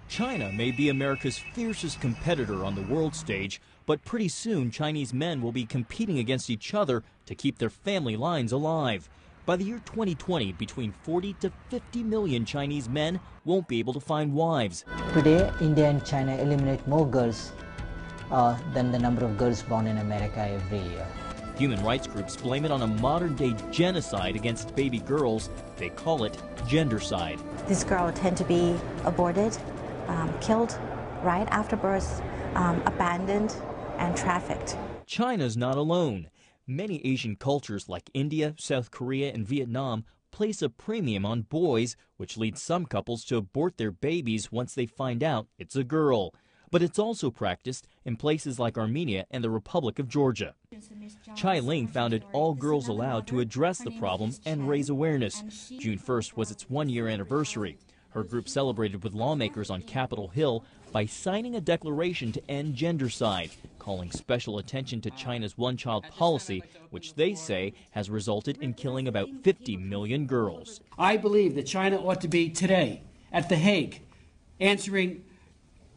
China may be America's fiercest competitor on the world stage, but pretty soon Chinese men will be competing against each other to keep their family lines alive. By the year 2020, between 40 to 50 million Chinese men won't be able to find wives. Today, India and China eliminate more girls than the number of girls born in America every year. Human rights groups blame it on a modern-day genocide against baby girls. They call it gendercide. These girls tend to be aborted, killed right after birth, abandoned, and trafficked. China's not alone. Many Asian cultures like India, South Korea, and Vietnam place a premium on boys, which leads some couples to abort their babies once they find out it's a girl. But it's also practiced in places like Armenia and the Republic of Georgia. Chai Ling founded All Girls Allowed to address the problem and raise awareness. June 1st was its one-year anniversary. Her group celebrated with lawmakers on Capitol Hill by signing a declaration to end gendercide, calling special attention to China's one-child policy, which they say has resulted in killing about 50 million girls. I believe that China ought to be today at The Hague answering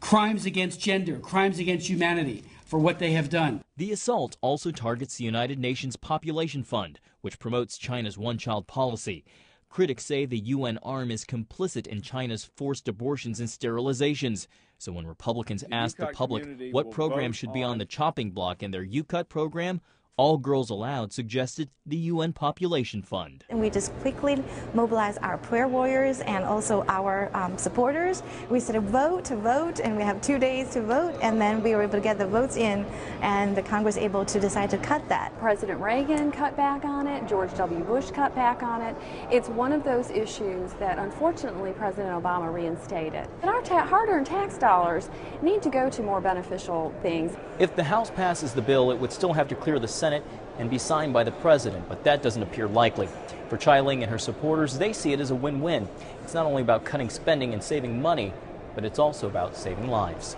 crimes against gender, crimes against humanity for what they have done. The assault also targets the United Nations Population Fund, which promotes China's one-child policy. Critics say the UN arm is complicit in China's forced abortions and sterilizations. So when Republicans asked the public what program should be on the chopping block in their U-Cut program, All Girls Allowed suggested the UN Population Fund. And we just quickly mobilized our prayer warriors and also our supporters. We said vote, and we have 2 days to vote, and then we were able to get the votes in, and the Congress able to decide to cut that. President Reagan cut back on it, George W. Bush cut back on it. It's one of those issues that unfortunately President Obama reinstated. And our hard-earned tax dollars need to go to more beneficial things. If the House passes the bill, it would still have to clear the Senate and be signed by the president, but that doesn't appear likely. For Chai Ling and her supporters, they see it as a win-win. It's not only about cutting spending and saving money, but it's also about saving lives.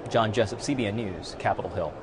John Jessup, CBN News, Capitol Hill.